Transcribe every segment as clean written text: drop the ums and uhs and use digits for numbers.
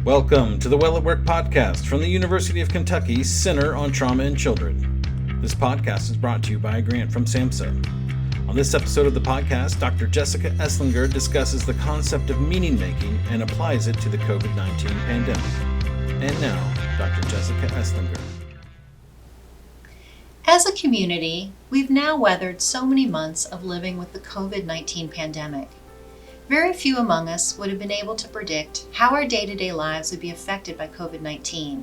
Welcome to the Well at Work podcast from the University of Kentucky Center on Trauma in Children. This podcast is brought to you by a grant from SAMHSA. On this episode of the podcast, Dr. Jessica Esslinger discusses the concept of meaning making and applies it to the COVID-19 pandemic. And now, Dr. Jessica Esslinger. As a community, we've now weathered so many months of living with the COVID-19 pandemic. Very few among us would have been able to predict how our day-to-day lives would be affected by COVID-19.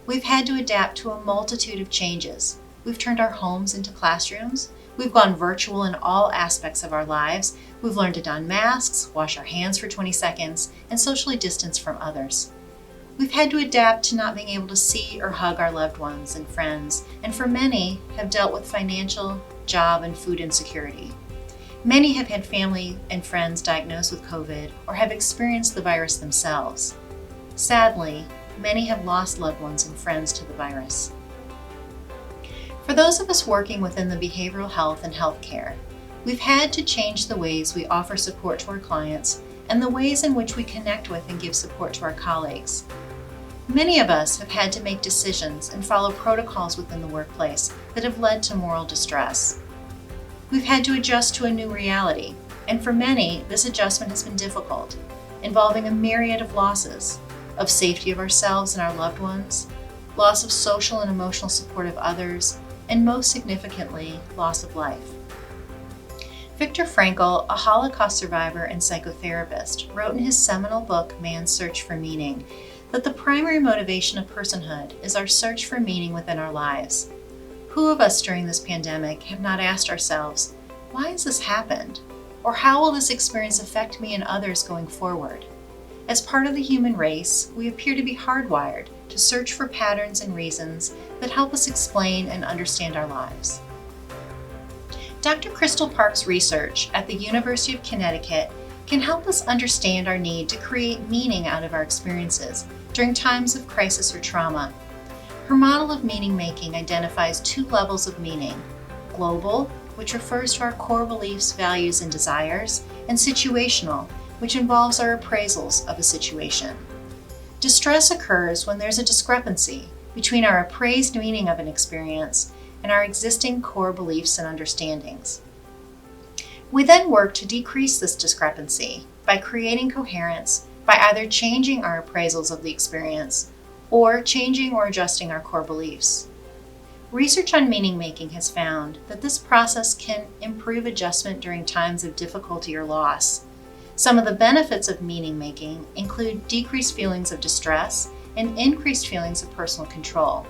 We've had to adapt to a multitude of changes. We've turned our homes into classrooms. We've gone virtual in all aspects of our lives. We've learned to don masks, wash our hands for 20 seconds, and socially distance from others. We've had to adapt to not being able to see or hug our loved ones and friends, and for many have dealt with financial, job, and food insecurity. Many have had family and friends diagnosed with COVID or have experienced the virus themselves. Sadly, many have lost loved ones and friends to the virus. For those of us working within the behavioral health and healthcare, we've had to change the ways we offer support to our clients and the ways in which we connect with and give support to our colleagues. Many of us have had to make decisions and follow protocols within the workplace that have led to moral distress. We've had to adjust to a new reality, and for many, this adjustment has been difficult, involving a myriad of losses, of safety of ourselves and our loved ones, loss of social and emotional support of others, and most significantly, loss of life. Viktor Frankl, a Holocaust survivor and psychotherapist, wrote in his seminal book, Man's Search for Meaning, that the primary motivation of personhood is our search for meaning within our lives. Who of us during this pandemic have not asked ourselves, why has this happened? Or how will this experience affect me and others going forward? As part of the human race, we appear to be hardwired to search for patterns and reasons that help us explain and understand our lives. Dr. Crystal Park's research at the University of Connecticut can help us understand our need to create meaning out of our experiences during times of crisis or trauma. Her model of meaning making identifies two levels of meaning: global, which refers to our core beliefs, values, and desires, and situational, which involves our appraisals of a situation. Distress occurs when there's a discrepancy between our appraised meaning of an experience and our existing core beliefs and understandings. We then work to decrease this discrepancy by creating coherence by either changing our appraisals of the experience or changing or adjusting our core beliefs. Research on meaning making has found that this process can improve adjustment during times of difficulty or loss. Some of the benefits of meaning making include decreased feelings of distress and increased feelings of personal control.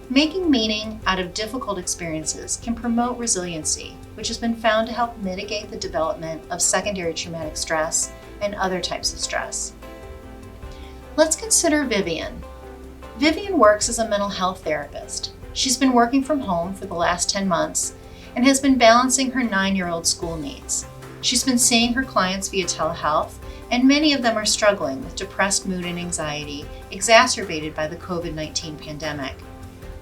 Making meaning out of difficult experiences can promote resiliency, which has been found to help mitigate the development of secondary traumatic stress and other types of stress. Let's consider Vivian. Vivian works as a mental health therapist. She's been working from home for the last 10 months and has been balancing her 9-year-old school needs. She's been seeing her clients via telehealth, and many of them are struggling with depressed mood and anxiety exacerbated by the COVID-19 pandemic.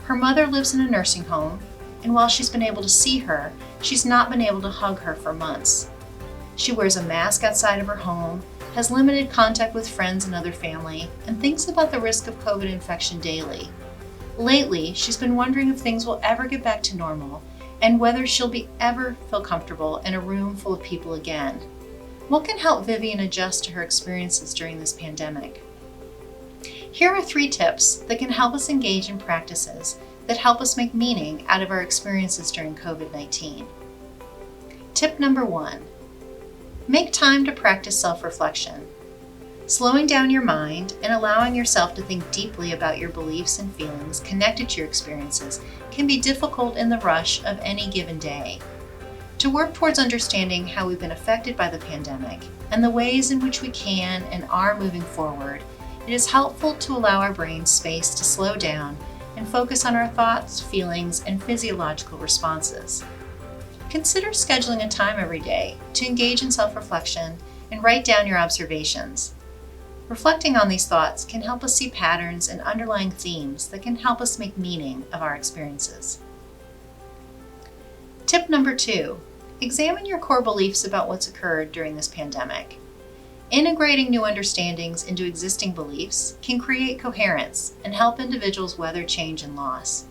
Her mother lives in a nursing home, and while she's been able to see her, she's not been able to hug her for months. She wears a mask outside of her home, has limited contact with friends and other family, and thinks about the risk of COVID infection daily. Lately, she's been wondering if things will ever get back to normal and whether she'll ever feel comfortable in a room full of people again. What can help Vivian adjust to her experiences during this pandemic? Here are 3 tips that can help us engage in practices that help us make meaning out of our experiences during COVID-19. Tip number 1. Make time to practice self-reflection. Slowing down your mind and allowing yourself to think deeply about your beliefs and feelings connected to your experiences can be difficult in the rush of any given day. To work towards understanding how we've been affected by the pandemic and the ways in which we can and are moving forward, it is helpful to allow our brains space to slow down and focus on our thoughts, feelings, and physiological responses. Consider scheduling a time every day to engage in self-reflection and write down your observations. Reflecting on these thoughts can help us see patterns and underlying themes that can help us make meaning of our experiences. Tip number 2, examine your core beliefs about what's occurred during this pandemic. Integrating new understandings into existing beliefs can create coherence and help individuals weather change and loss.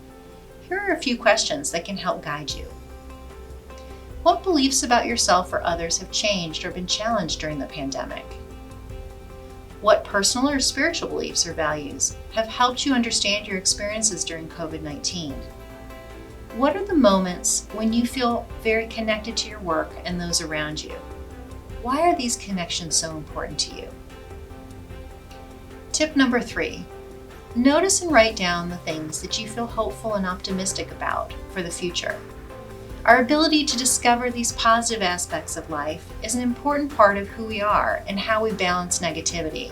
Here are a few questions that can help guide you. What beliefs about yourself or others have changed or been challenged during the pandemic? What personal or spiritual beliefs or values have helped you understand your experiences during COVID-19? What are the moments when you feel very connected to your work and those around you? Why are these connections so important to you? Tip number 3. Notice and write down the things that you feel hopeful and optimistic about for the future. Our ability to discover these positive aspects of life is an important part of who we are and how we balance negativity.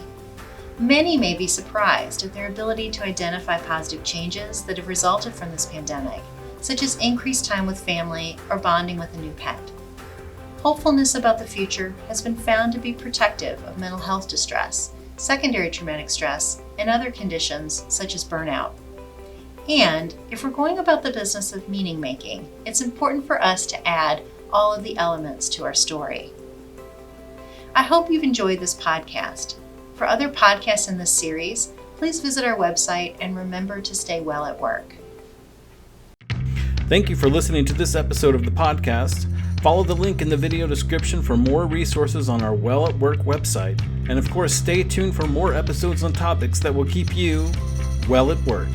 Many may be surprised at their ability to identify positive changes that have resulted from this pandemic, such as increased time with family or bonding with a new pet. Hopefulness about the future has been found to be protective of mental health distress, secondary traumatic stress, and other conditions such as burnout. And if we're going about the business of meaning making, it's important for us to add all of the elements to our story. I hope you've enjoyed this podcast. For other podcasts in this series, please visit our website and remember to stay well at work. Thank you for listening to this episode of the podcast. Follow the link in the video description for more resources on our Well at Work website. And of course, stay tuned for more episodes on topics that will keep you well at work.